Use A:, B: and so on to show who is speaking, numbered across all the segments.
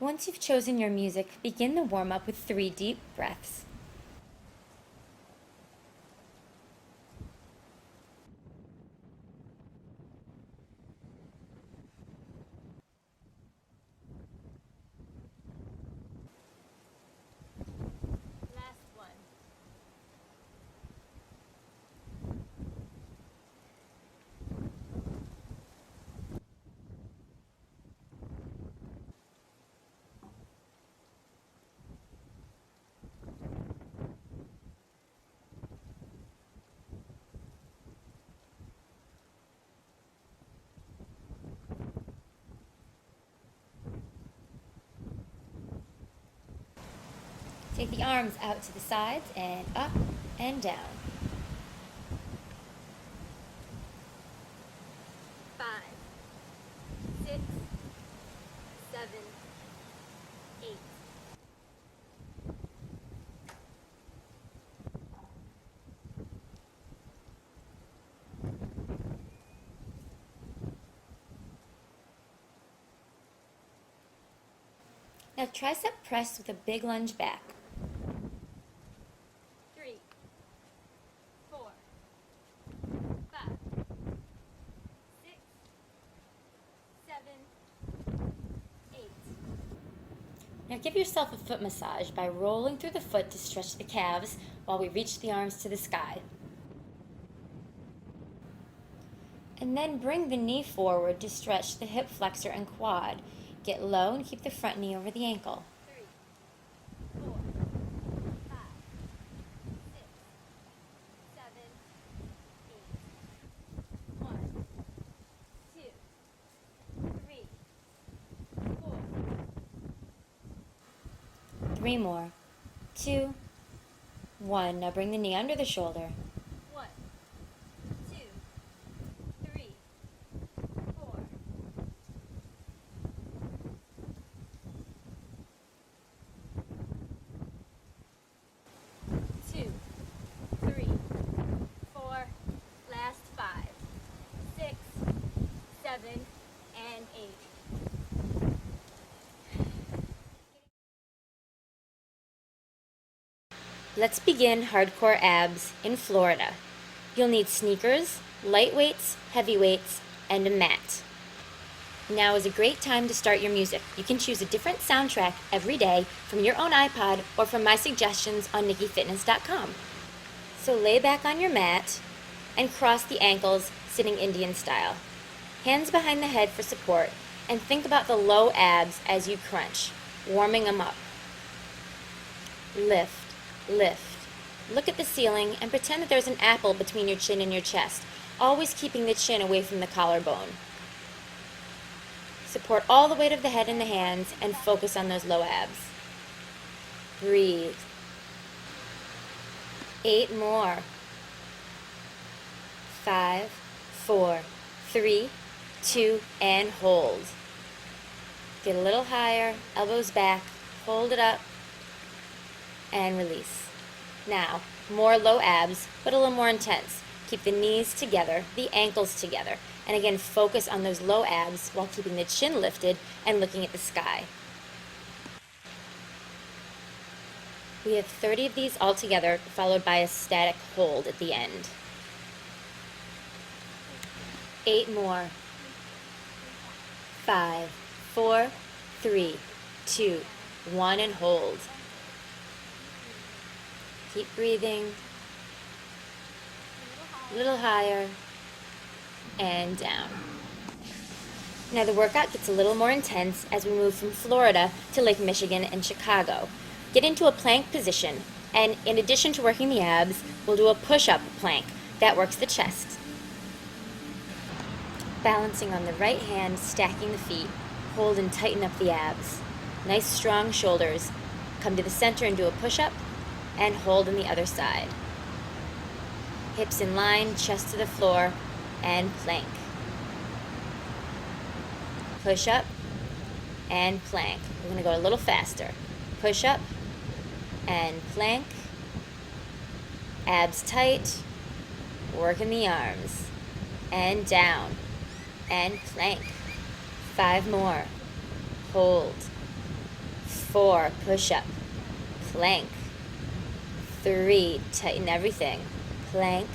A: Once you've chosen your music, begin the warm-up with 3 deep breaths.
B: Last one.
A: Take the arms out to the sides and up and down.
B: 5, 6, 7, 8.
A: Now tricep press with a big lunge back.
B: 3, 4, 5, 6, 7, 8.
A: Now give yourself a foot massage by rolling through the foot to stretch the calves while we reach the arms to the sky. And then bring the knee forward to stretch the hip flexor and quad. Get low and keep the front knee over the ankle.
B: 3, 4, 5, 6, 7, 8. 1, 2, 3, 4.
A: 3 more. 2, 1. Now bring the knee under the shoulder.
B: 1, 2, 3, 4. 2, 3, 4. Last 5, 6, 7, and 8.
A: Let's begin hardcore abs in Florida. You'll need sneakers, light weights, heavy weights, and a mat. Now is a great time to start your music. You can choose a different soundtrack every day from your own iPod or from my suggestions on NikkiFitness.com. So lay back on your mat and cross the ankles, sitting Indian style. Hands behind the head for support, and think about the low abs as you crunch, warming them up. Lift. Lift. Look at the ceiling and pretend that there's an apple between your chin and your chest, always keeping the chin away from the collarbone. Support all the weight of the head in the hands and focus on those low abs. Breathe. 8 more. 5, 4, 3, 2, and hold. Get a little higher, elbows back, hold it up, and release. Now, more low abs, but a little more intense. Keep the knees together, the ankles together, and again focus on those low abs while keeping the chin lifted and looking at the sky. We have 30 of these all together, followed by a static hold at the end. 8 more. 5, 4, 3, 2, 1, and hold. Keep breathing. A little higher. And down. Now the workout gets a little more intense as we move from Florida to Lake Michigan and Chicago. Get into a plank position, and in addition to working the abs, we'll do a push-up plank. That works the chest. Balancing on the right hand, stacking the feet. Hold and tighten up the abs. Nice strong shoulders. Come to the center and do a push-up, and hold on the other side. Hips in line, chest to the floor, and plank. Push up and plank. We're going to go a little faster. Push up and plank. Abs tight. Working the arms. And down. And plank. 5 more. Hold. 4, push-up, plank. 3, tighten everything, plank.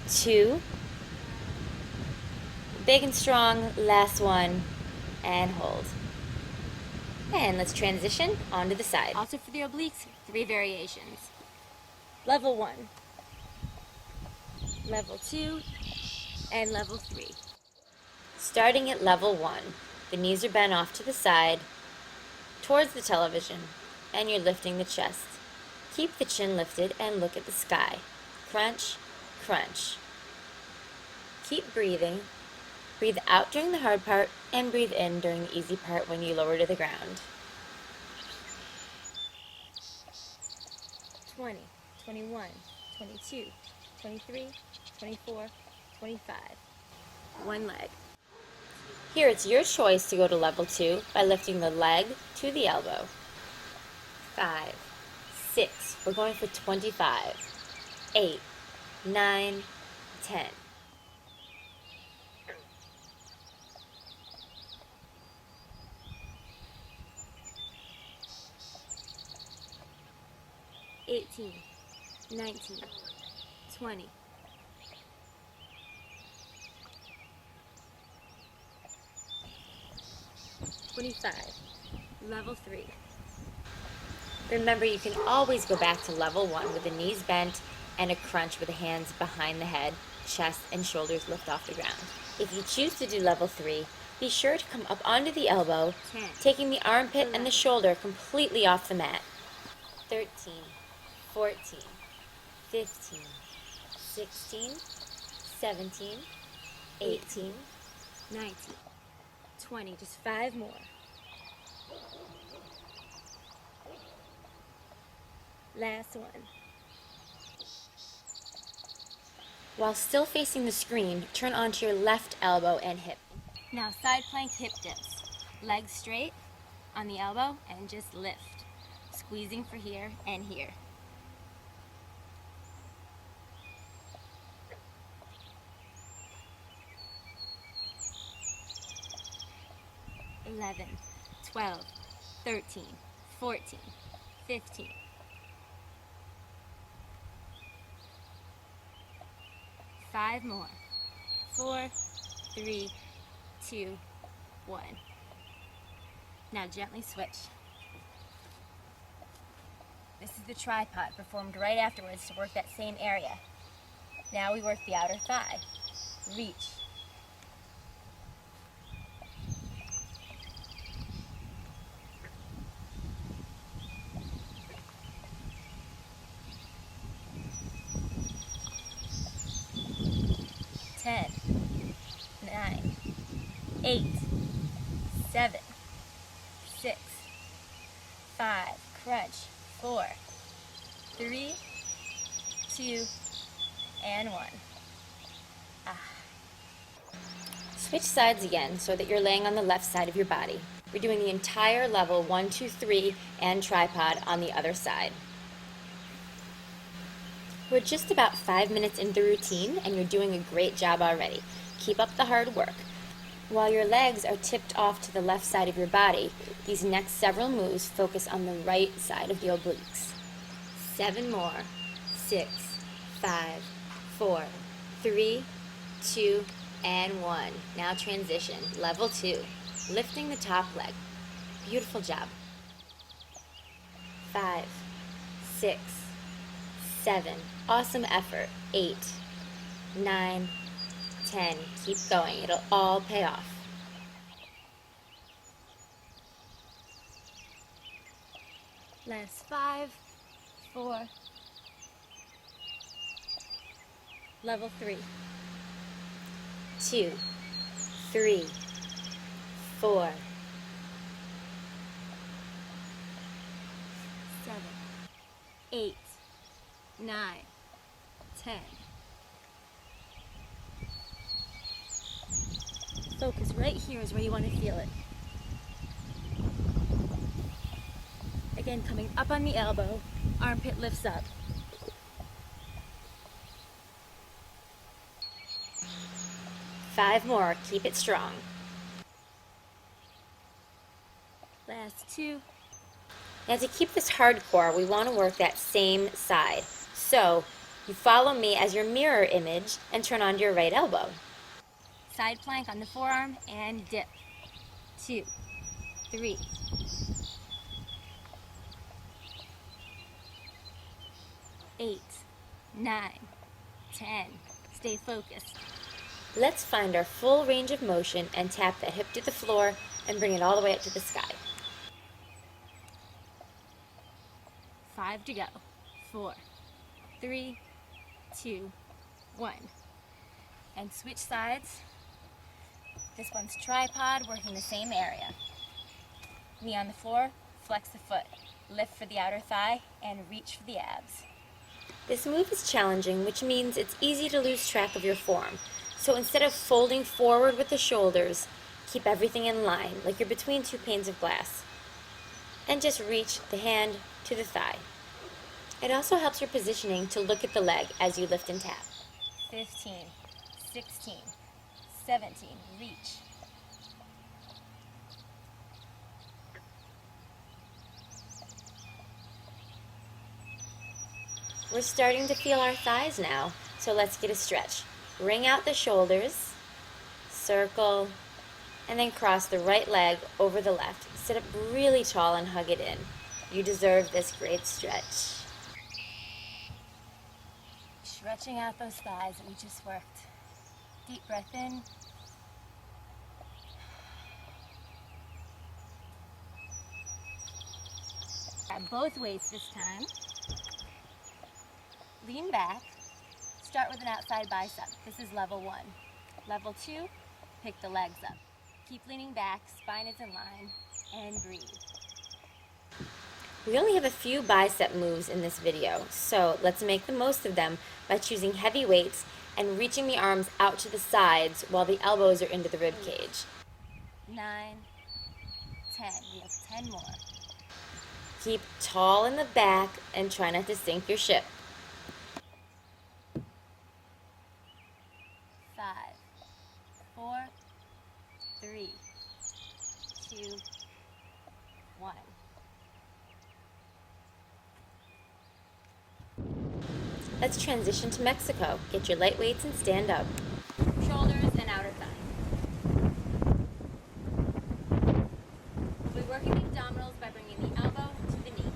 A: 2, big and strong, last one, and hold. And let's transition onto the side. Also for the obliques, 3 variations. Level 1, level 2, and level 3. Starting at level 1, the knees are bent off to the side, towards the television, and you're lifting the chest. Keep the chin lifted and look at the sky. Crunch, crunch. Keep breathing. Breathe out during the hard part and breathe in during the easy part when you lower to the ground. 20, 21, 22, 23, 24, 25. One leg. Here it's your choice to go to level 2 by lifting the leg to the elbow. 5, 6, we're going for 25, 8, 9, 10. $18, 19, 20. $25, level 3. Remember, you can always go back to level 1 with the knees bent and a crunch with the hands behind the head, chest and shoulders lift off the ground. If you choose to do level 3, be sure to come up onto the elbow, 10, taking the armpit 11, and the shoulder completely off the mat. 13, 14, 15, 16, 17, 18, 19, 20, just 5 more. Last one. While still facing the screen, turn onto your left elbow and hip. Now side plank hip dips. Legs straight on the elbow and just lift. Squeezing for here and here. 11, 12, 13, 14, 15. 5 more. 4, 3, 2, 1. Now gently switch. This is the tripod performed right afterwards to work that same area. Now we work the outer thigh. Reach. Ten, 9, 8, 7, 6, 5, crunch, 4, 3, 2, and 1. Switch sides again so that you're laying on the left side of your body. We're doing the entire level 1, 2, 3 and tripod on the other side. We're just about 5 minutes into the routine and you're doing a great job already. Keep up the hard work. While your legs are tipped off to the left side of your body, these next several moves focus on the right side of the obliques. 7 more. 6, 5, 4, 3, 2, and 1. Now transition. Level 2. Lifting the top leg. Beautiful job. 5, 6, 7. Awesome effort. 8, 9, 10. Keep going. It'll all pay off. Last 5, 4. Level 3. 2, 3, 4. 7, 8, 9, 10. Focus right here is where you want to feel it. Again, coming up on the elbow, armpit lifts up. Five more, keep it strong. Last 2, Now to keep this hardcore, we want to work that same side. So you follow me as your mirror image and turn onto your right elbow. Side plank on the forearm and dip. 2, 3. 8, 9, 10. Stay focused. Let's find our full range of motion and tap that hip to the floor and bring it all the way up to the sky. 5 to go. 4, 3, 2, 1. And switch sides. This one's tripod, working the same area. Knee on the floor, flex the foot. Lift for the outer thigh and reach for the abs. This move is challenging, which means it's easy to lose track of your form. So instead of folding forward with the shoulders, keep everything in line, like you're between 2 panes of glass. And just reach the hand to the thigh. It also helps your positioning to look at the leg as you lift and tap. 15, 16, 17, reach. We're starting to feel our thighs now, so let's get a stretch. Wring out the shoulders, circle, and then cross the right leg over the left. Sit up really tall and hug it in. You deserve this great stretch. Stretching out those thighs that we just worked. Deep breath in. Grab both weights this time. Lean back. Start with an outside bicep. This is level 1. Level 2, pick the legs up. Keep leaning back, spine is in line, and breathe. We only have a few bicep moves in this video, so let's make the most of them by choosing heavy weights and reaching the arms out to the sides while the elbows are into the rib cage. 9, 10. We have 10 more. Keep tall in the back and try not to sink your ship. 5, 4, 3, 2, 1. Let's transition to Mexico. Get your light weights and stand up. Shoulders and outer thigh. We'll be working the abdominals by bringing the elbow to the knee.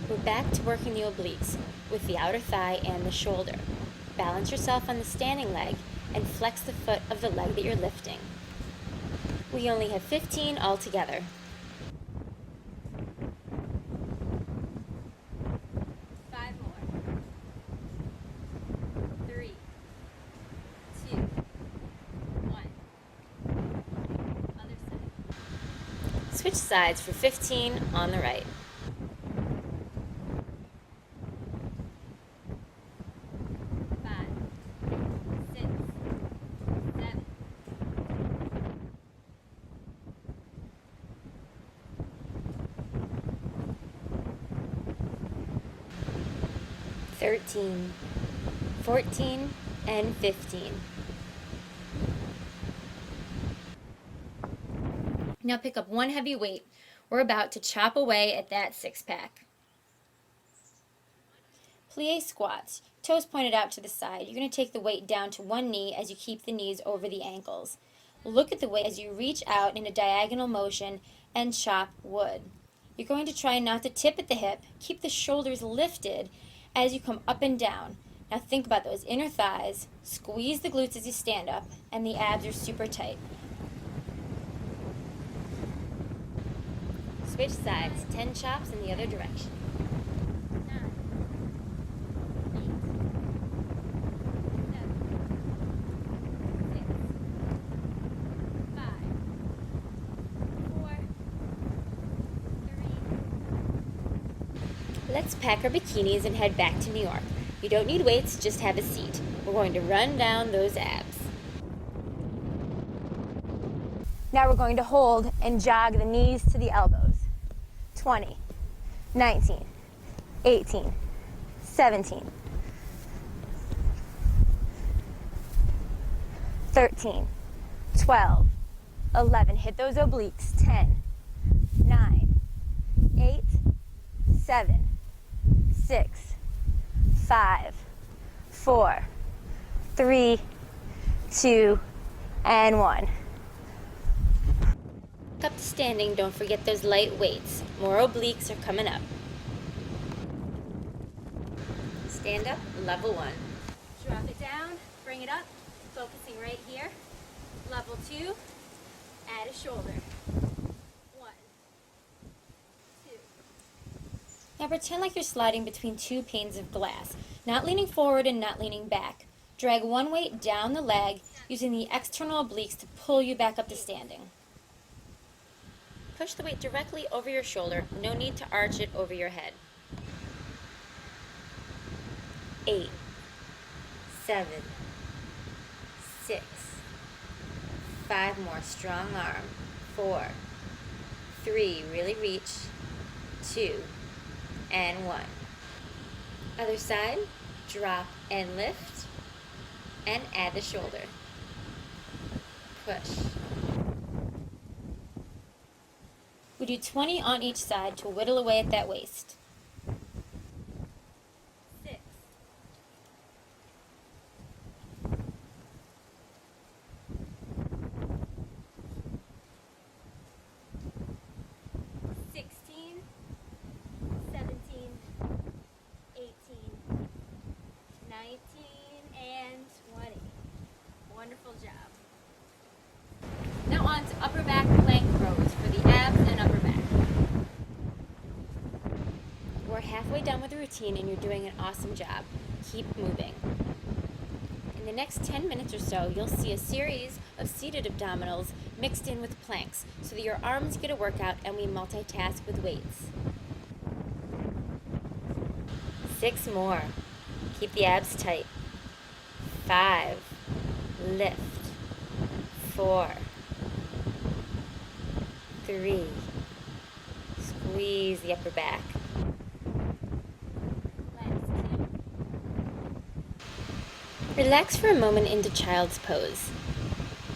A: We're back to working the obliques with the outer thigh and the shoulder. Balance yourself on the standing leg and flex the foot of the leg that you're lifting. We only have 15 altogether. 5 more. 3, 2, 1. Other side. Switch sides for 15 on the right. 13, 14, and 15. Now pick up one heavy weight. We're about to chop away at that 6-pack. Plie squats. Toes pointed out to the side. You're going to take the weight down to one knee as you keep the knees over the ankles. Look at the weight as you reach out in a diagonal motion and chop wood. You're going to try not to tip at the hip. Keep the shoulders lifted as you come up and down. Now think about those inner thighs. Squeeze the glutes as you stand up, and the abs are super tight. Switch sides, 10 chops in the other direction. 9, 8, 7, 6, 5, 4, 3. Let's pack our bikinis and head back to New York. You don't need weights, just have a seat. We're going to run down those abs. Now we're going to hold and jog the knees to the elbows. 20, 19, 18, 17, 13, 12, 11. Hit those obliques. 10,
B: 9, 8, 7, 6, 5, 4, 3, 2, and 1.
A: Up to standing, don't forget those light weights. More obliques are coming up. Stand up, level 1.
B: Drop it down, bring it up, focusing right here. Level 2, add a shoulder. 1, 2.
A: Now pretend like you're sliding between two panes of glass, not leaning forward and not leaning back. Drag one weight down the leg, using the external obliques to pull you back up to standing. Push the weight directly over your shoulder, no need to arch it over your head. 8, 7, 6, 5 more, strong arm, 4, 3, really reach, 2, and 1. Other side, drop and lift, and add the shoulder. Push. We do 20 on each side to whittle away at that waist.
B: 6, 16, 17, 18, 19, and 20. Wonderful job.
A: Now on to upper back plank rows for the abs and upper back. We're halfway done with the routine and you're doing an awesome job. Keep moving. In the next 10 minutes or so, you'll see a series of seated abdominals mixed in with planks so that your arms get a workout and we multitask with weights. 6 more. Keep the abs tight. 5. Lift. 4. 3. Squeeze the upper back.
B: Last 2.
A: Relax for a moment into child's pose.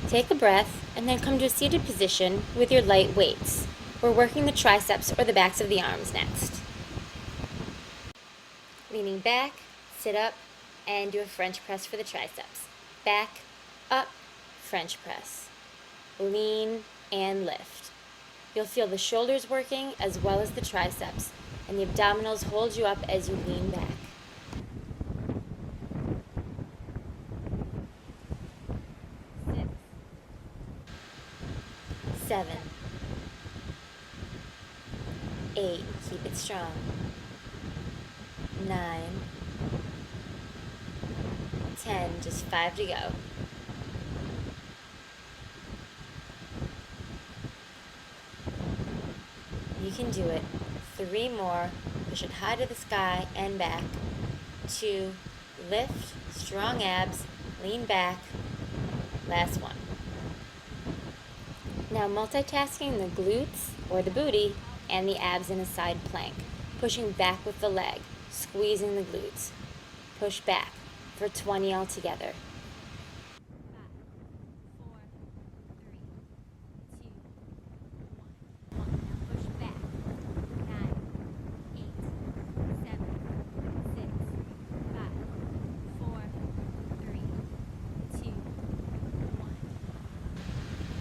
A: Take a breath and then come to a seated position with your light weights. We're working the triceps or the backs of the arms next. Leaning back, sit up, and do a French press for the triceps. Back, up, French press. Lean and lift. You'll feel the shoulders working as well as the triceps, and the abdominals hold you up as you lean back.
B: 6,
A: 7, 8, keep it strong. 9, 10, just 5 to go. You can do it. 3 more. Push it high to the sky and back. 2, lift, strong abs, lean back. Last one. Now multitasking the glutes or the booty and the abs in a side plank. Pushing back with the leg, squeezing the glutes. Push back for 20 altogether.
B: 5, 4, 3, 2, 1. Now push back. 9, 8, 7, 6, 5, 4, 3, 2, 1.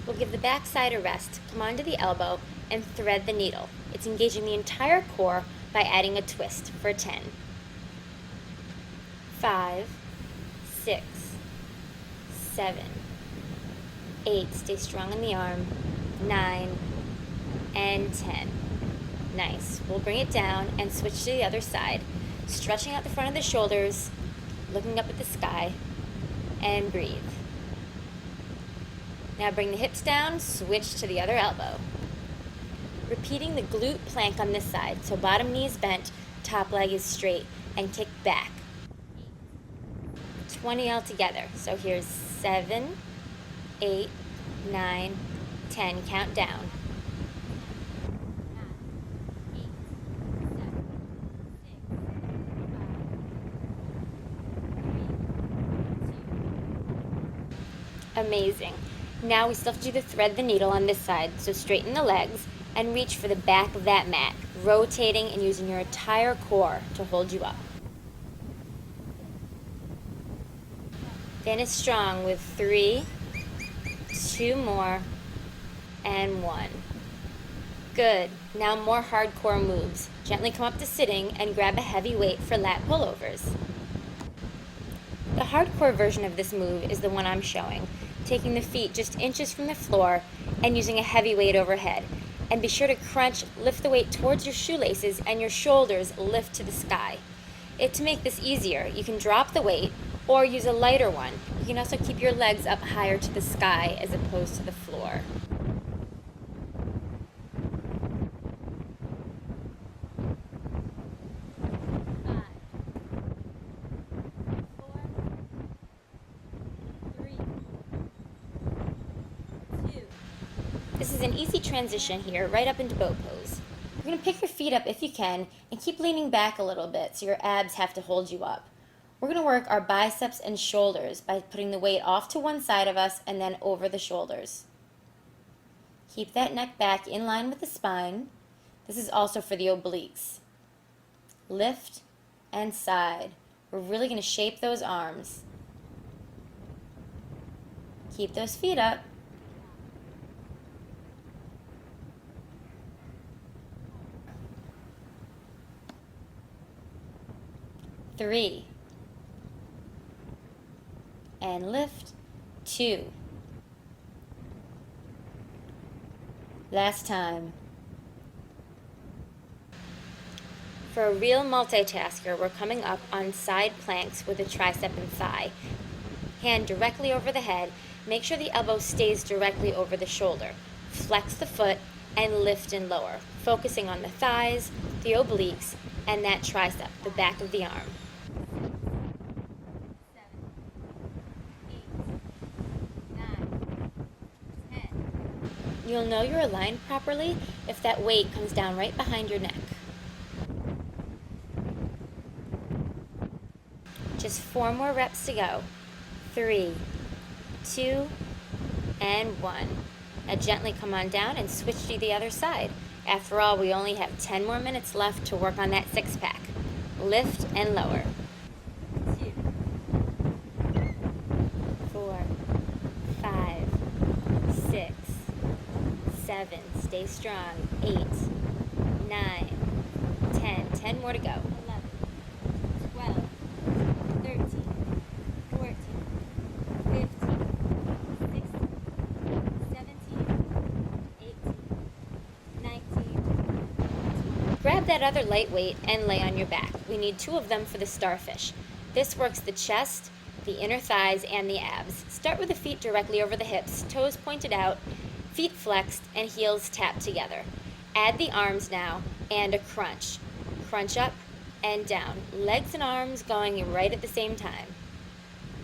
A: We'll give the back side a rest, come onto the elbow, and thread the needle. It's engaging the entire core by adding a twist for 10. 5, 6, 7, 8, stay strong in the arm, 9, and 10. Nice. We'll bring it down and switch to the other side, stretching out the front of the shoulders, looking up at the sky, and breathe. Now bring the hips down, switch to the other elbow. Repeating the glute plank on this side, so bottom knee is bent, top leg is straight, and kick back. 20 altogether. So here's 7, 8, 9, 10. Count down.
B: 9, 8, 7, 6, 5, 3, 2.
A: Amazing. Now we still have to do the thread the needle on this side, so straighten the legs and reach for the back of that mat, rotating and using your entire core to hold you up. Finish strong with 3, 2 more, and 1. Good. Now more hardcore moves. Gently come up to sitting and grab a heavy weight for lat pullovers. The hardcore version of this move is the one I'm showing, taking the feet just inches from the floor and using a heavy weight overhead. And be sure to crunch, lift the weight towards your shoelaces and your shoulders lift to the sky. To make this easier, you can drop the weight or use a lighter one. You can also keep your legs up higher to the sky as opposed to the floor. This is an easy transition here, right up into boat pose. You're going to pick your feet up if you can, and keep leaning back a little bit so your abs have to hold you up. We're going to work our biceps and shoulders by putting the weight off to one side of us and then over the shoulders. Keep that neck back in line with the spine. This is also for the obliques. Lift and side. We're really going to shape those arms. Keep those feet up. 3, and lift, 2. Last time. For a real multitasker, we're coming up on side planks with a tricep and thigh. Hand directly over the head. Make sure the elbow stays directly over the shoulder. Flex the foot and lift and lower, focusing on the thighs, the obliques, and that tricep, the back of the arm. 10. You'll know you're aligned properly if that weight comes down right behind your neck. Just 4 more reps to go. 3, 2, and 1. Now gently come on down and switch to the other side. After all, we only have 10 more minutes left to work on that six-pack. Lift and lower. 2, 4, 5, 6, 7. Stay strong. 8, 9, 10. 10 more to go. 11, 12, 13, 14, 15, 16, 17, 18, 19. Grab that other light weight and lay on your back. We need 2 of them for the starfish. This works the chest, the inner thighs, and the abs. Start with the feet directly over the hips, toes pointed out, feet flexed, and heels tapped together. Add the arms now, and a crunch. Crunch up and down. Legs and arms going right at the same time.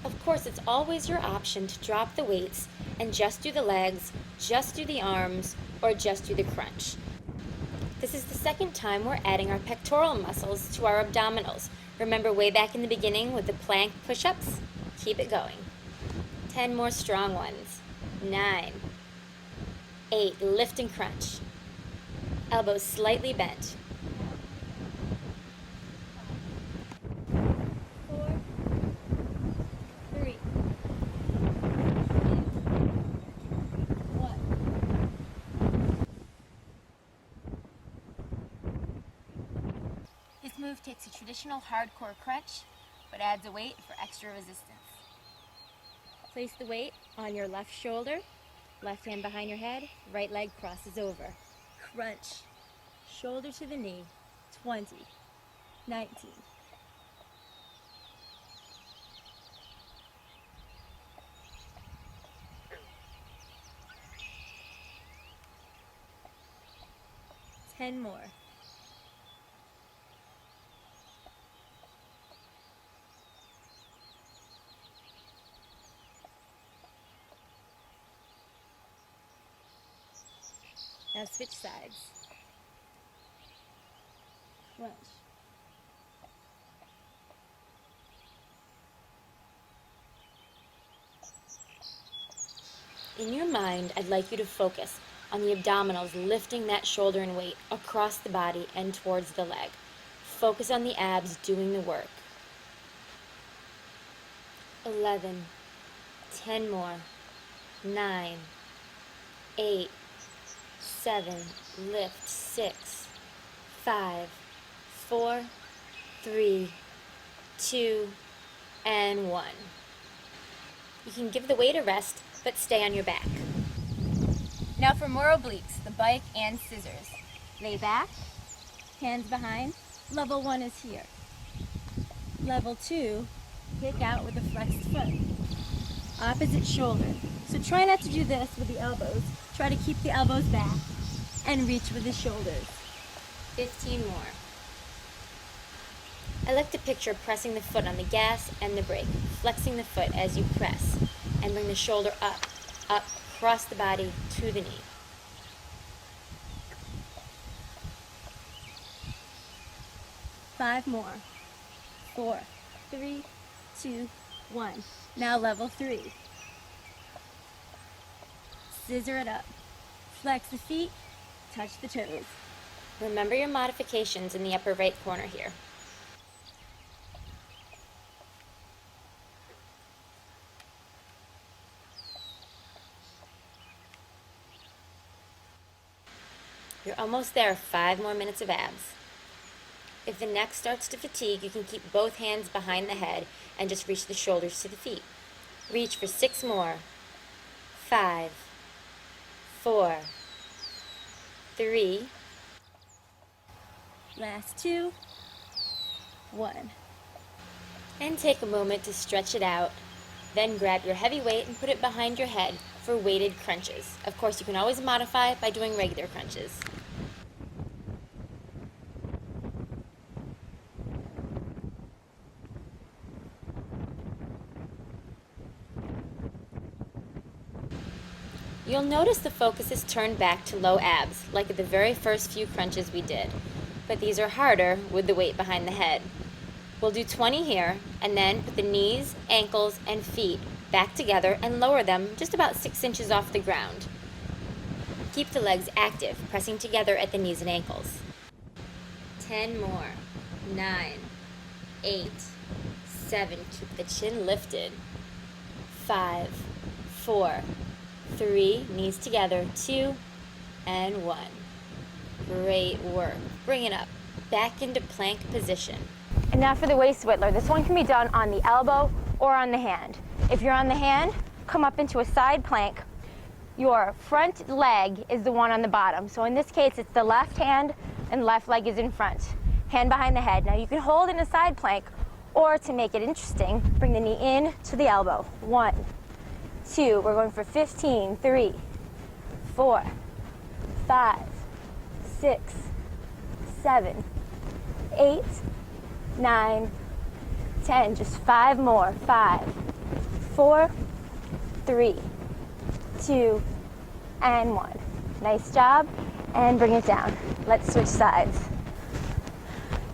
A: Of course, it's always your option to drop the weights and just do the legs, just do the arms, or just do the crunch. This is the second time we're adding our pectoral muscles to our abdominals. Remember way back in the beginning with the plank push-ups? Keep it going. 10 more strong ones. 9, 8, lift and crunch. Elbows slightly bent. 4, 3, 2, 1. This move takes a traditional hardcore crunch, but adds a weight for extra resistance. Place the weight on your left shoulder, left hand behind your head, right leg crosses over. Crunch. Shoulder to the knee. 20, 19. Ten more. Now switch sides. Crunch. In your mind, I'd like you to focus On the abdominals, lifting that shoulder and weight across the body and towards the leg. Focus on the abs doing the work. 11, 10 more, 9, 8, 7, lift, 6, 5, 4, 3, 2, and 1. You can give the weight a rest, but stay on your back.
B: Now for more obliques, the bike and scissors. Lay back, hands behind. Level 1 is here. Level 2, kick out with a flexed foot. Opposite shoulder. So try not to do this with the elbows. Try to keep the elbows back and reach with the shoulders.
A: 15 more. I like to picture pressing the foot on the gas and the brake, flexing the foot as you press, and bring the shoulder up, across the body to the knee.
B: Five more. 4, 3, 2, 1. Now level 3. Scissor it up. Flex the feet, touch the toes.
A: Remember your modifications in the upper right corner here. You're almost there, 5 more minutes of abs. If the neck starts to fatigue, you can keep both hands behind the head and just reach the shoulders to the feet. Reach for 6 more. 5, 4, 3,
B: Last 2, 1.
A: and take a moment to stretch it out. Then grab your heavy weight and put it behind your head for weighted crunches. Of course, you can always modify it by doing regular crunches. You'll notice the focus is turned back to low abs, like at the very first few crunches we did. But these are harder with the weight behind the head. We'll do 20 here, and then put the knees, ankles, and feet back together and lower them just about 6 inches off the ground. Keep the legs active, pressing together at the knees and ankles. 10 more. 9, 8, 7. Keep the chin lifted. 5, 4, 3, knees together, 2, and 1. Great work. Bring it up. Back into plank position.
B: And now for the waist whittler. This one can be done on the elbow or on the hand. If you're on the hand, come up into a side plank. Your front leg is the one on the bottom. So in this case, it's the left hand and left leg is in front. Hand behind the head. Now you can hold in a side plank, or to make it interesting, bring the knee in to the elbow. 1, 2, we're going for 15, 3, 4, 5, 6, 7, 8, 9, 10. Just 5 more. 5, 4, 3, 2, and 1. Nice job, and bring it down. Let's switch sides.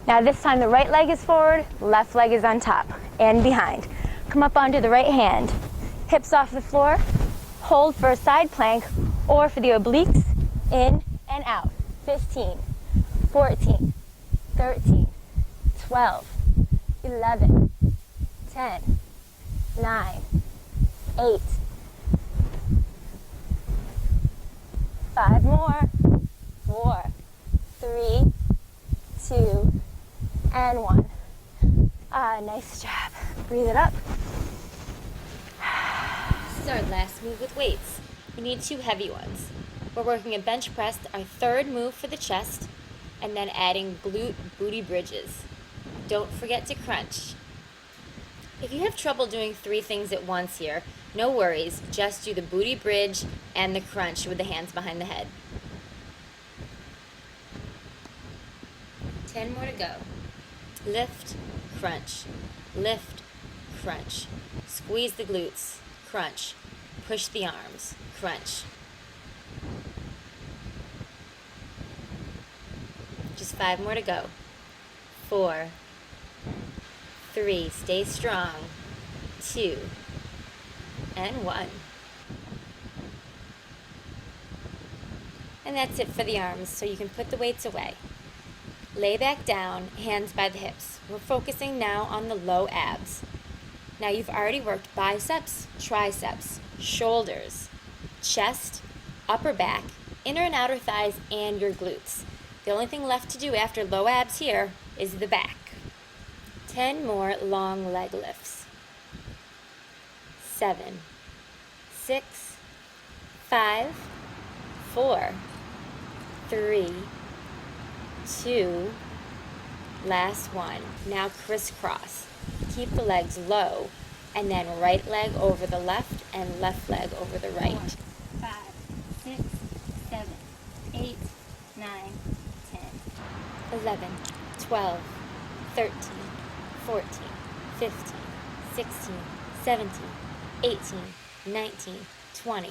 B: Now this time the right leg is forward, left leg is on top and behind. Come up onto the right hand. Hips off the floor, hold for a side plank or for the obliques, in and out. 15, 14, 13, 12, 11, 10, 9, 8, 5 more, 4, 3, 2, and 1. Nice job. Breathe it up.
A: This is our last move with weights. We need 2 heavy ones. We're working a bench press, our third move for the chest, and then adding glute booty bridges. Don't forget to crunch. If you have trouble doing 3 things at once here, no worries, just do the booty bridge and the crunch with the hands behind the head. 10 more to go. Lift, crunch, lift, crunch. Squeeze the glutes, crunch. Push the arms, crunch. Just 5 more to go. 4, 3, stay strong. 2, and 1. And that's it for the arms, so you can put the weights away. Lay back down, hands by the hips. We're focusing now on the low abs. Now you've already worked biceps, triceps, shoulders, chest, upper back, inner and outer thighs, and your glutes. The only thing left to do after low abs here is the back. 10 more long leg lifts. 7, 6, 5, 4, 3, 2, last one. Now crisscross. Keep the legs low, and then right leg over the left and left leg over the right.
B: 4, 5, 6, 7, 8, 9, 10.
A: 11, 12, 13, 14, 15, 16, 17, 18, 19, 20.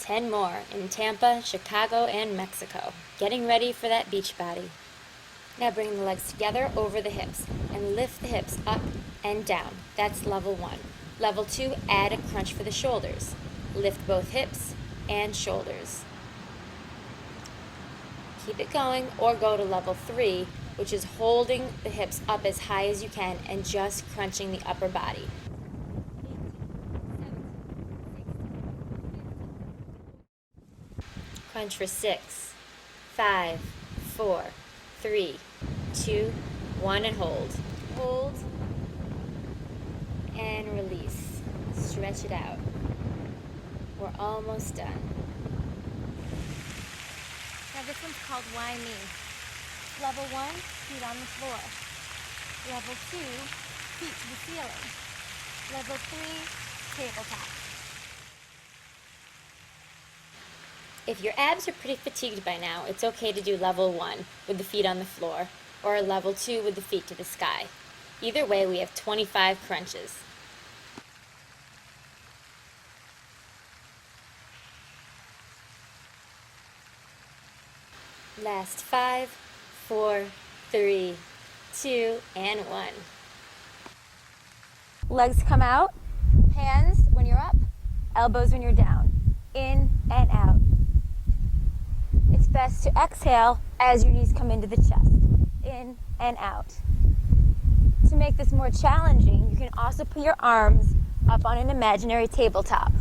A: 10 more in Tampa, Chicago, and Mexico. Getting ready for that beach body. Now bring the legs together over the hips and lift the hips up and down. That's level 1. Level 2, add a crunch for the shoulders. Lift both hips and shoulders. Keep it going, or go to level 3, which is holding the hips up as high as you can and just crunching the upper body. Crunch for 6, 5, 4, 3, 2, 1, and hold. Hold and release. Stretch it out. We're almost done. Now this one's called Why Me? Level 1, feet on the floor. Level 2, feet to the ceiling. Level 3, tabletop. If your abs are pretty fatigued by now, it's okay to do level 1 with the feet on the floor, or level 2 with the feet to the sky. Either way, we have 25 crunches. Last 5, 4, 3, 2, and 1.
B: Legs come out, hands when you're up, elbows when you're down, in and out. It's best to exhale as your knees come into the chest, in and out. To make this more challenging, you can also put your arms up on an imaginary tabletop.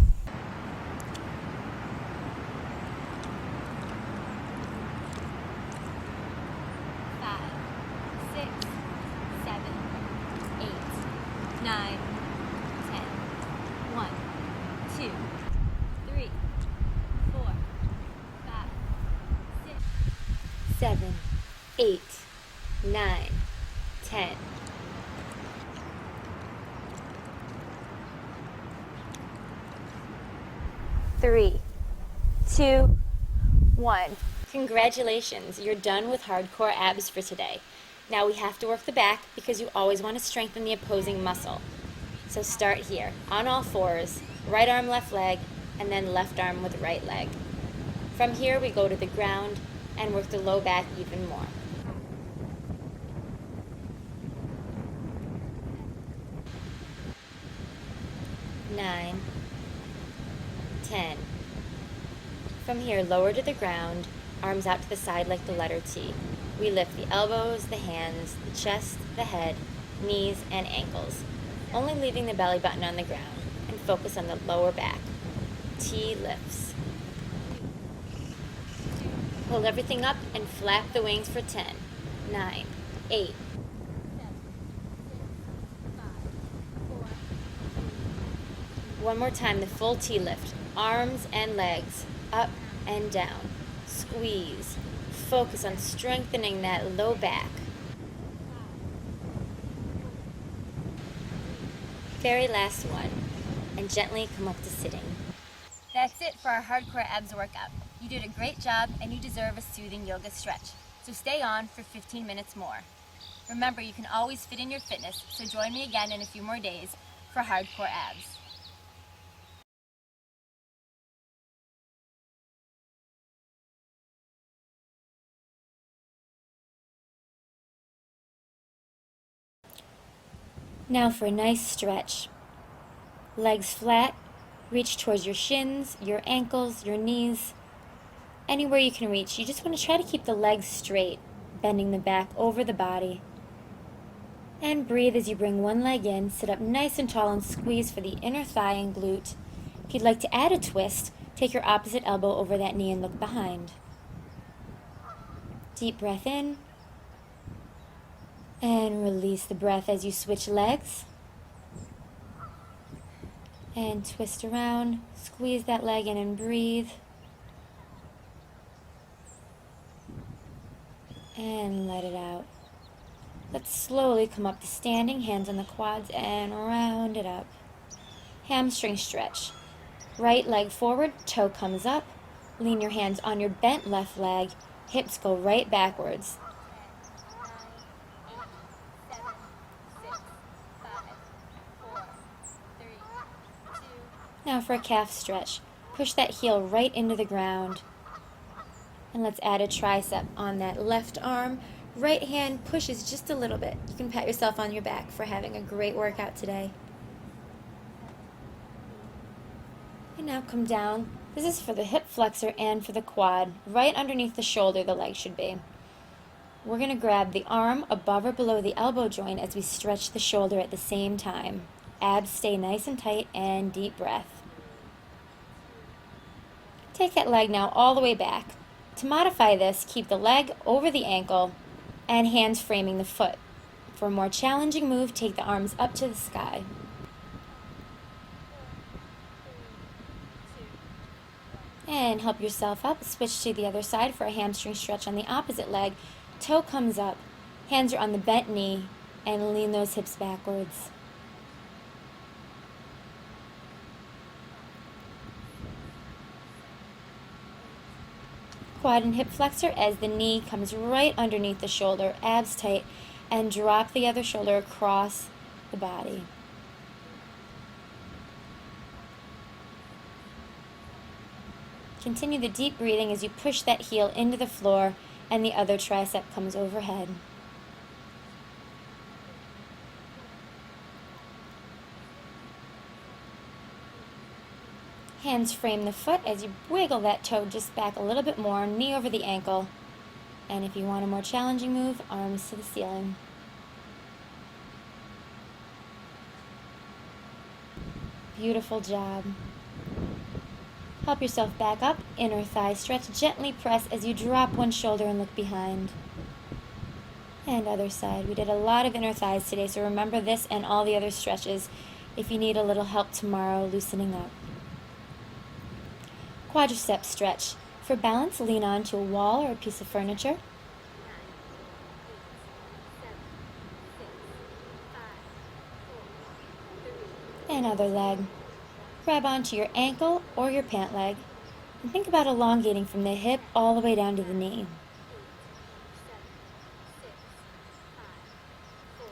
B: Nine, 10, 1, 2, 3, 4, 5, 6,
A: 7, 8, 9, 10.
B: Three, 2, 1.
A: Congratulations, you're done with hardcore abs for today. Now we have to work the back because you always want to strengthen the opposing muscle. So start here, on all fours, right arm, left leg, and then left arm with right leg. From here we go to the ground and work the low back even more. Nine, 10. From here, lower to the ground, arms out to the side like the letter T. We lift the elbows, the hands, the chest, the head, knees, and ankles, only leaving the belly button on the ground, and focus on the lower back. T lifts. Hold everything up and flap the wings for 10, 9, 8. One more time, the full T lift. Arms and legs, up and down. Squeeze. Focus on strengthening that low back. Very last one. And gently come up to sitting. That's it for our hardcore abs workout. You did a great job and you deserve a soothing yoga stretch. So stay on for 15 minutes more. Remember, you can always fit in your fitness, so join me again in a few more days for hardcore abs. Now for a nice stretch. Legs flat, reach towards your shins, your ankles, your knees, anywhere you can reach. You just want to try to keep the legs straight, bending the back over the body. And breathe as you bring one leg in, sit up nice and tall and squeeze for the inner thigh and glute. If you'd like to add a twist, take your opposite elbow over that knee and look behind. Deep breath in. And release the breath as you switch legs. And twist around, squeeze that leg in and breathe. And let it out. Let's slowly come up to standing, hands on the quads, and round it up. Hamstring stretch. Right leg forward, toe comes up. Lean your hands on your bent left leg. Hips go right backwards.
B: 10, 9, 8, 7, 6, 5, 4, 3, 2.
A: Now for a calf stretch. Push that heel right into the ground. And let's add a tricep on that left arm. Right hand pushes just a little bit. You can pat yourself on your back for having a great workout today. And now come down. This is for the hip flexor and for the quad. Right underneath the shoulder the leg should be. We're going to grab the arm above or below the elbow joint as we stretch the shoulder at the same time. Abs stay nice and tight, and deep breath. Take that leg now all the way back. To modify this, keep the leg over the ankle and hands framing the foot. For a more challenging move, take the arms up to the sky. And help yourself up. Switch to the other side for a hamstring stretch on the opposite leg. Toe comes up, hands are on the bent knee, and lean those hips backwards. Quad and hip flexor as the knee comes right underneath the shoulder, abs tight, and drop the other shoulder across the body. Continue the deep breathing as you push that heel into the floor and the other tricep comes overhead. Hands frame the foot as you wiggle that toe just back a little bit more, knee over the ankle. And if you want a more challenging move, arms to the ceiling. Beautiful job. Help yourself back up, inner thigh stretch, gently press as you drop one shoulder and look behind. And other side. We did a lot of inner thighs today, so remember this and all the other stretches if you need a little help tomorrow loosening up. Quadricep stretch. For balance, lean onto a wall or a piece of furniture. 9, 8, 7, 6, 5, 4, 3, 2. And other leg. Grab onto your ankle or your pant leg and think about elongating from the hip all the way down to the knee. 8, 7, 6, 5, 4,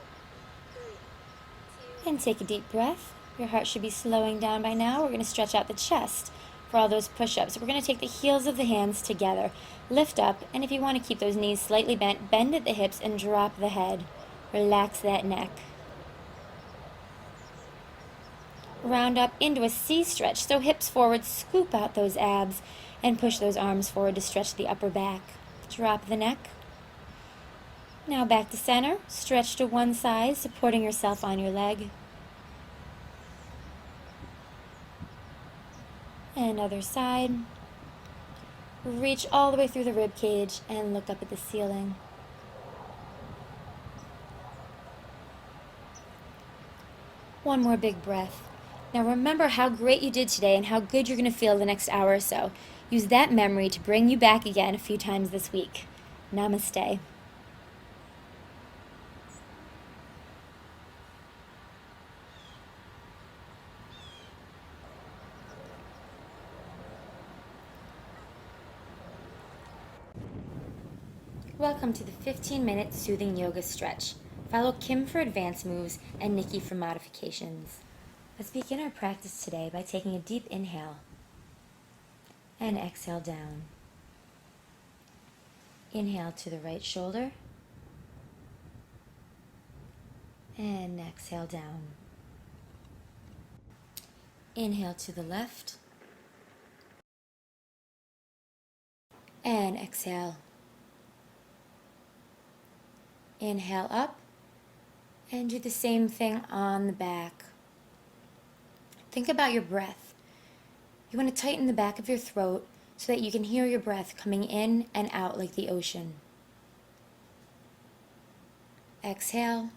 A: 3, 2. And take a deep breath. Your heart should be slowing down by now. We're going to stretch out the chest for all those push-ups. We're going to take the heels of the hands together, lift up, and if you want to keep those knees slightly bent, bend at the hips and drop the head. Relax that neck. Round up into a C stretch, so hips forward, scoop out those abs, and push those arms forward to stretch the upper back. Drop the neck. Now back to center, stretch to one side, supporting yourself on your leg. And other side. Reach all the way through the rib cage and look up at the ceiling. One more big breath. Now remember how great you did today and how good you're going to feel the next hour or so. Use that memory to bring you back again a few times this week. Namaste. Welcome to the 15-minute soothing yoga stretch. Follow Kim for advanced moves and Nikki for modifications. Let's begin our practice today by taking a deep inhale and exhale down. Inhale to the right shoulder and exhale down. Inhale to the left And exhale. Inhale up, and do the same thing on the back. Think about your breath. You want to tighten the back of your throat so that you can hear your breath coming in and out like the ocean. Exhale,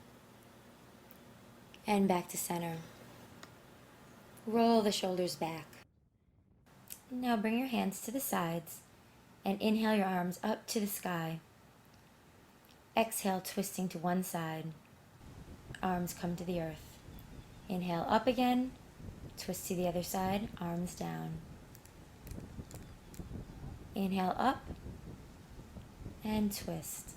A: and back to center. Roll the shoulders back. Now bring your hands to the sides and inhale your arms up to the sky. Exhale, twisting to one side. Arms come to the earth. Inhale up again, twist to the other side, arms down. Inhale up and twist.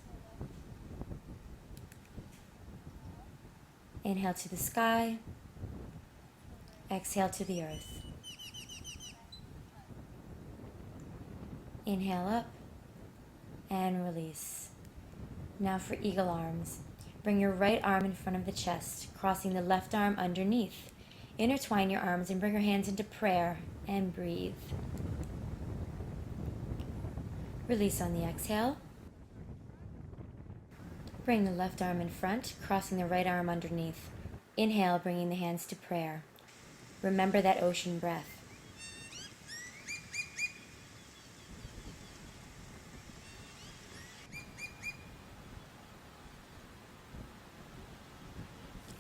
A: Inhale to the sky, exhale to the earth. Inhale up and release. Now for eagle arms. Bring your right arm in front of the chest, crossing the left arm underneath. Intertwine your arms and bring your hands into prayer and breathe. Release on the exhale. Bring the left arm in front, crossing the right arm underneath. Inhale, bringing the hands to prayer. Remember that ocean breath.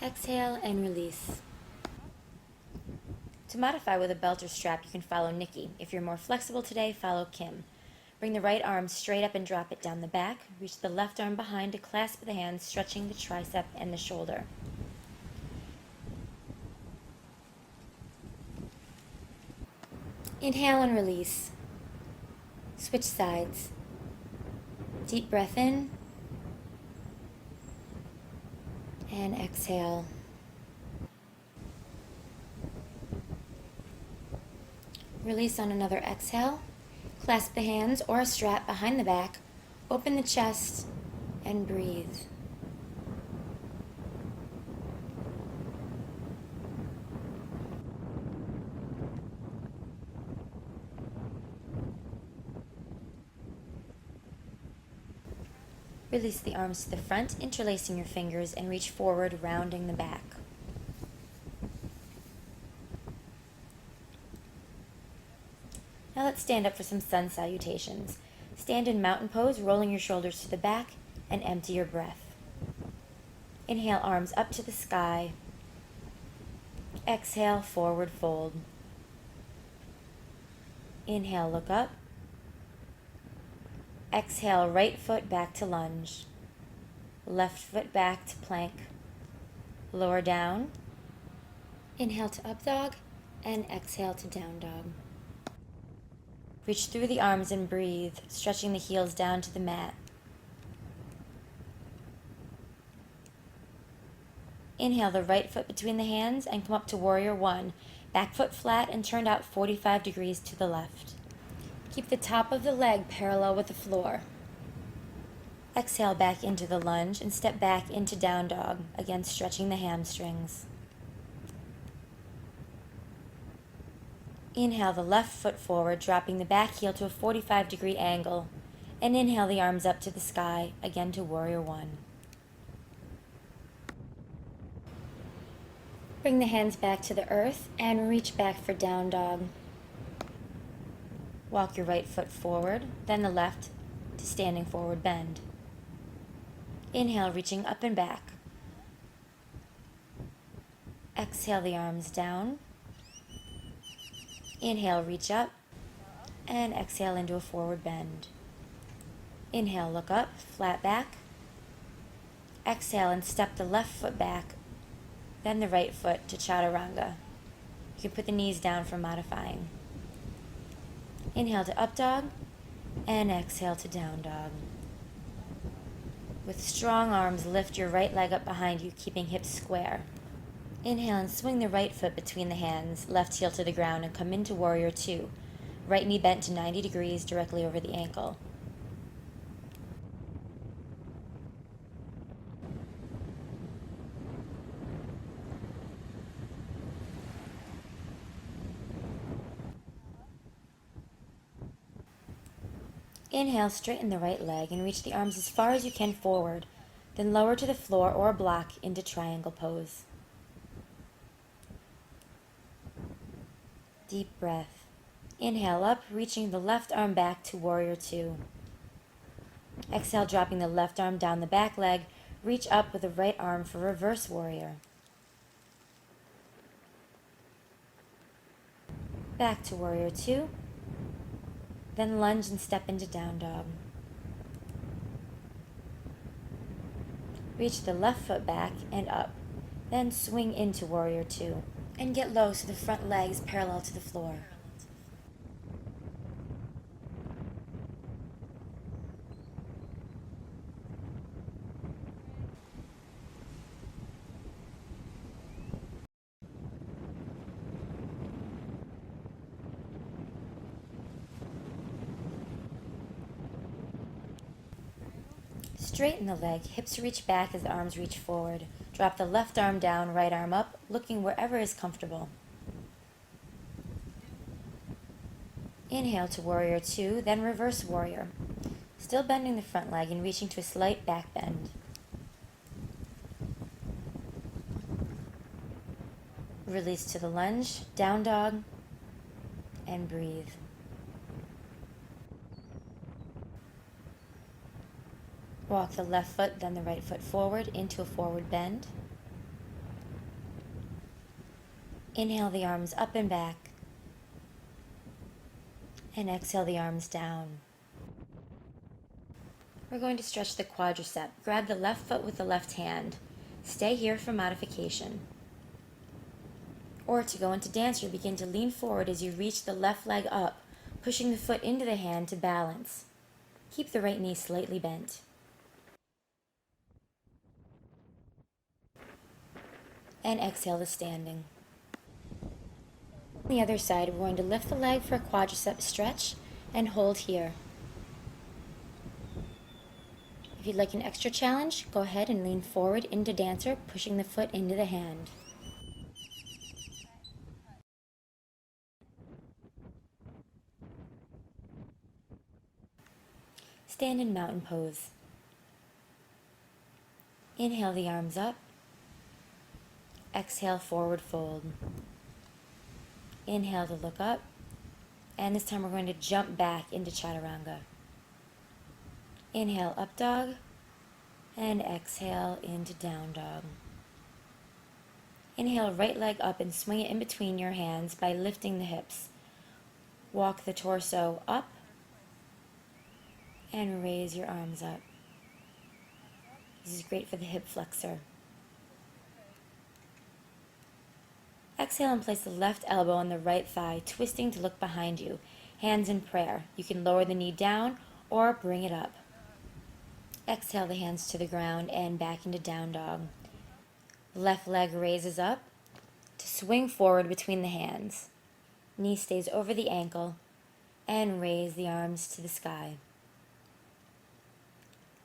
A: Exhale and release. To modify with a belt or strap, you can follow Nikki. If you're more flexible today, follow Kim. Bring the right arm straight up and drop it down the back. Reach the left arm behind to clasp the hands, stretching the tricep and the shoulder. Inhale and release. Switch sides. Deep breath in. And exhale. Release on another exhale. Clasp the hands or a strap behind the back. Open the chest and breathe. Release the arms to the front, interlacing your fingers, and reach forward, rounding the back. Now let's stand up for some sun salutations. Stand in mountain pose, rolling your shoulders to the back, and empty your breath. Inhale, arms up to the sky. Exhale, forward fold. Inhale, look up. Exhale, right foot back to lunge. Left foot back to plank. Lower down. Inhale to up dog, and exhale to down dog. Reach through the arms and breathe, stretching the heels down to the mat. Inhale the right foot between the hands and come up to warrior one. Back foot flat and turned out 45 degrees to the left. Keep the top of the leg parallel with the floor. Exhale back into the lunge and step back into down dog, again stretching the hamstrings. Inhale the left foot forward, dropping the back heel to a 45-degree angle, and inhale the arms up to the sky, again to warrior one. Bring the hands back to the earth and reach back for down dog. Walk your right foot forward, then the left to standing forward bend. Inhale, reaching up and back. Exhale the arms down. Inhale, reach up, and exhale into a forward bend. Inhale, look up, flat back. Exhale and step the left foot back, then the right foot to chaturanga. You can put the knees down for modifying. Inhale to up dog, and exhale to down dog. With strong arms, lift your right leg up behind you, keeping hips square. Inhale and swing the right foot between the hands, left heel to the ground, and come into warrior two. Right knee bent to 90 degrees directly over the ankle. Inhale, straighten the right leg and reach the arms as far as you can forward, then lower to the floor or block into triangle pose. Deep breath. Inhale up, reaching the left arm back to warrior two. Exhale, dropping the left arm down the back leg, reach up with the right arm for reverse warrior. Back to warrior two, then lunge and step into down dog. Reach the left foot back and up, then swing into warrior two, and get low so the front leg is parallel to the floor. Straighten the leg, hips reach back as the arms reach forward. Drop the left arm down, right arm up, looking wherever is comfortable. Inhale to warrior two, then reverse warrior. Still bending the front leg and reaching to a slight back bend. Release to the lunge, down dog, and breathe. Walk the left foot, then the right foot forward into a forward bend. Inhale the arms up and back. And exhale the arms down. We're going to stretch the quadricep. Grab the left foot with the left hand. Stay here for modification. Or to go into dancer, begin to lean forward as you reach the left leg up, pushing the foot into the hand to balance. Keep the right knee slightly bent. And exhale to standing. On the other side, we're going to lift the leg for a quadricep stretch and hold here. If you'd like an extra challenge, go ahead and lean forward into dancer, pushing the foot into the hand. Stand in mountain pose. Inhale the arms up. Exhale, forward fold. Inhale to look up. And this time we're going to jump back into chaturanga. Inhale, up dog. And exhale into down dog. Inhale, right leg up and swing it in between your hands by lifting the hips. Walk the torso up. And raise your arms up. This is great for the hip flexor. Exhale and place the left elbow on the right thigh, twisting to look behind you. Hands in prayer. You can lower the knee down or bring it up. Exhale the hands to the ground and back into down dog. Left leg raises up to swing forward between the hands. Knee stays over the ankle and raise the arms to the sky.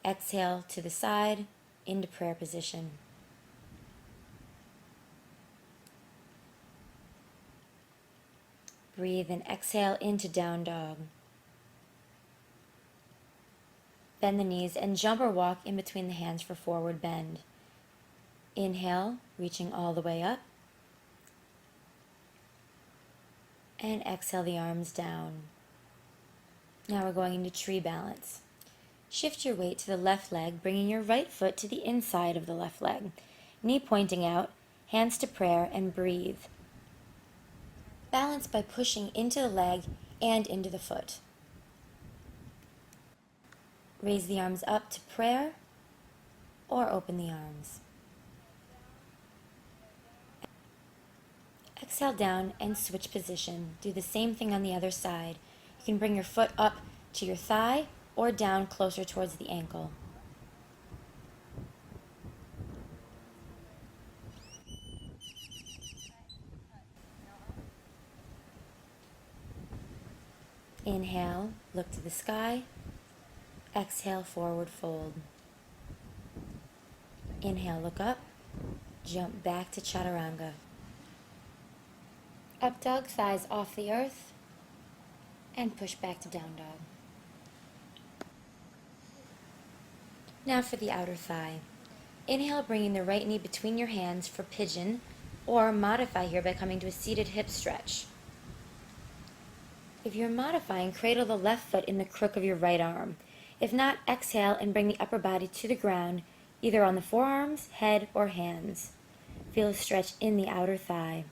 A: Exhale to the side into prayer position. Breathe and exhale into down dog. Bend the knees and jump or walk in between the hands for forward bend. Inhale, reaching all the way up. And exhale the arms down. Now we're going into tree balance. Shift your weight to the left leg, bringing your right foot to the inside of the left leg. Knee pointing out, hands to prayer, and breathe. Balance by pushing into the leg and into the foot. Raise the arms up to prayer or open the arms. Exhale down and switch position. Do the same thing on the other side. You can bring your foot up to your thigh or down closer towards the ankle. Inhale, look to the sky. Exhale, forward fold. Inhale, look up. Jump back to chaturanga. Up dog, thighs off the earth. And push back to down dog. Now for the outer thigh. Inhale, bringing the right knee between your hands for pigeon, or modify here by coming to a seated hip stretch. If you're modifying, cradle the left foot in the crook of your right arm. If not, exhale and bring the upper body to the ground, either on the forearms, head, or hands. Feel a stretch in the outer thigh.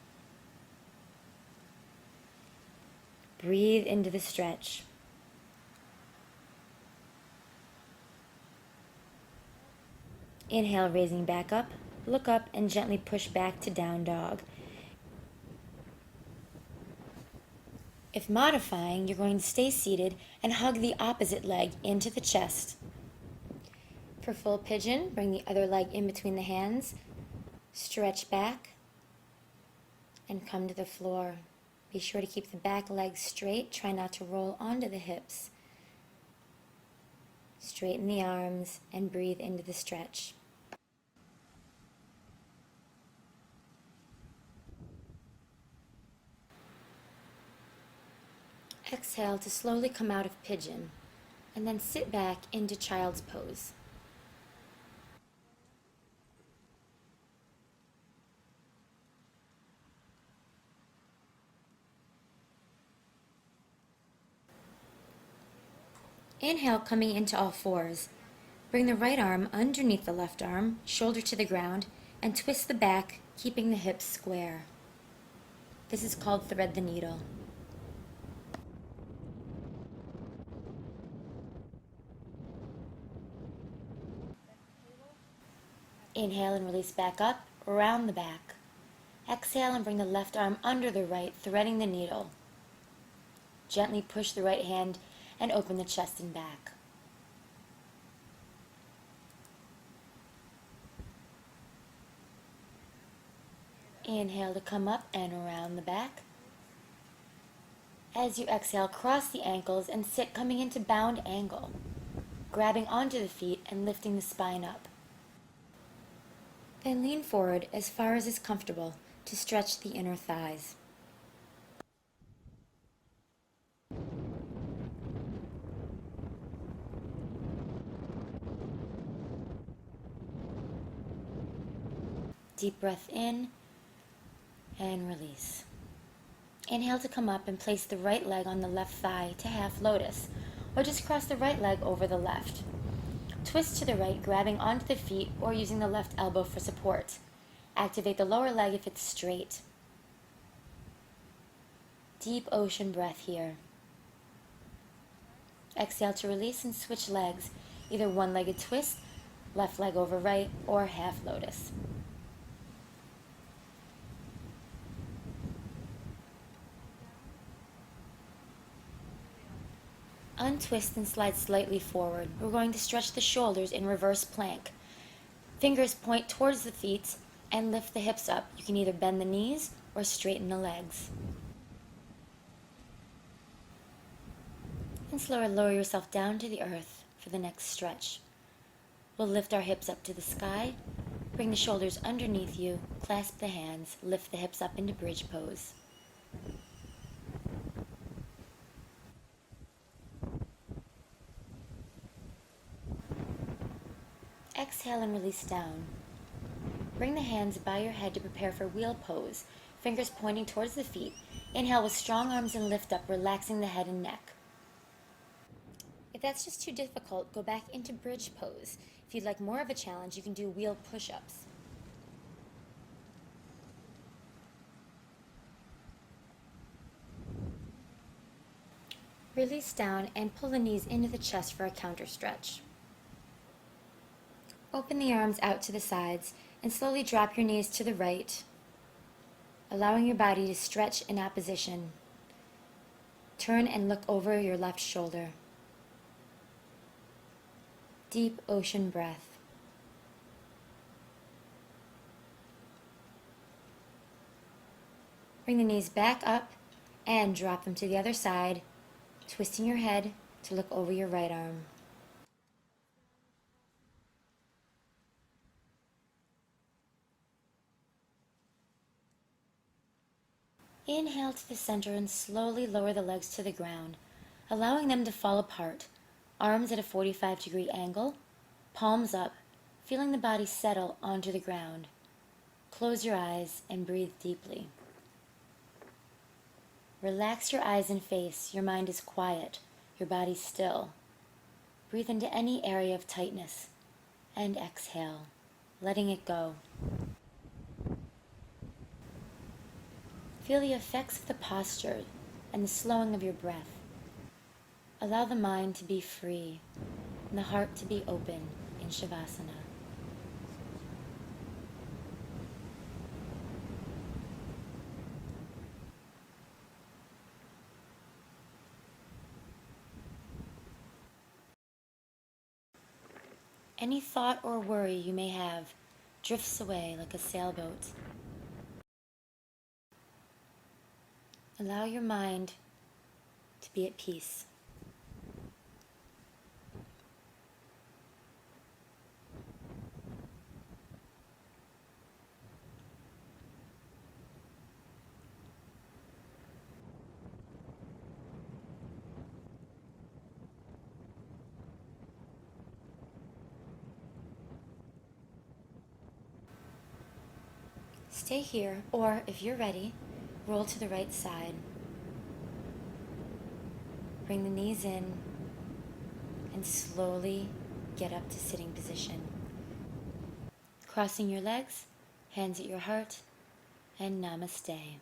A: Breathe into the stretch. Inhale, raising back up, look up, and gently push back to down dog. If modifying, you're going to stay seated and hug the opposite leg into the chest. For full pigeon, bring the other leg in between the hands, stretch back, and come to the floor. Be sure to keep the back leg straight. Try not to roll onto the hips. Straighten the arms and breathe into the stretch. Exhale to slowly come out of pigeon, and then sit back into child's pose. Inhale, coming into all fours. Bring the right arm underneath the left arm, shoulder to the ground, and twist the back, keeping the hips square. This is called thread the needle. Inhale and release back up, around the back. Exhale and bring the left arm under the right, threading the needle. Gently push the right hand and open the chest and back. Inhale to come up and around the back. As you exhale, cross the ankles and sit coming into bound angle, grabbing onto the feet and lifting the spine up. Then lean forward as far as is comfortable to stretch the inner thighs. Deep breath in and release. Inhale to come up and place the right leg on the left thigh to half lotus, or just cross the right leg over the left. Twist to the right, grabbing onto the feet or using the left elbow for support. Activate the lower leg if it's straight. Deep ocean breath here. Exhale to release and switch legs, either one-legged twist, left leg over right, or half lotus. Untwist and slide slightly forward. We're going to stretch the shoulders in reverse plank. Fingers point towards the feet and lift the hips up. You can either bend the knees or straighten the legs. And slowly lower yourself down to the earth for the next stretch. We'll lift our hips up to the sky, bring the shoulders underneath you, clasp the hands, lift the hips up into bridge pose. Exhale and release down. Bring the hands by your head to prepare for wheel pose, fingers pointing towards the feet. Inhale with strong arms and lift up, relaxing the head and neck. If that's just too difficult, go back into bridge pose. If you'd like more of a challenge, you can do wheel push-ups. Release down and pull the knees into the chest for a counter stretch. Open the arms out to the sides and slowly drop your knees to the right, allowing your body to stretch in opposition. Turn and look over your left shoulder. Deep ocean breath. Bring the knees back up and drop them to the other side, twisting your head to look over your right arm. Inhale to the center and slowly lower the legs to the ground, allowing them to fall apart, arms at a 45-degree angle, Palms up, feeling the body settle onto the ground. Close your eyes and breathe deeply. Relax your eyes and face. Your mind is quiet, your body still. Breathe into any area of tightness and exhale, letting it go. Feel the effects of the posture and the slowing of your breath. Allow the mind to be free and the heart to be open in Shavasana. Any thought or worry you may have drifts away like a sailboat. Allow your mind to be at peace. Stay here, or if you're ready, roll to the right side. Bring the knees in and slowly get up to sitting position. Crossing your legs, hands at your heart, and namaste.